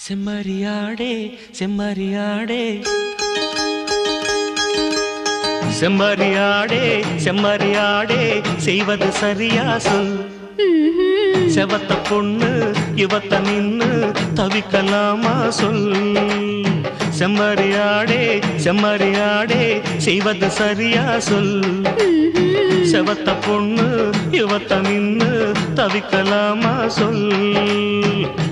செம்மறியாடே செம்மறியாடே செம்மறியாடே செம்மறியாடே செய்வது சரியா சொல். செவத்த பொண்ணு இவத்த நின்னு தவிக்கலாமா சொல். செம்மறியாடே செம்மறியாடே செய்வது சரியா சொல். செவத்த பொண்ணு இவத்த நின்னு தவிக்கலாமா சொல்.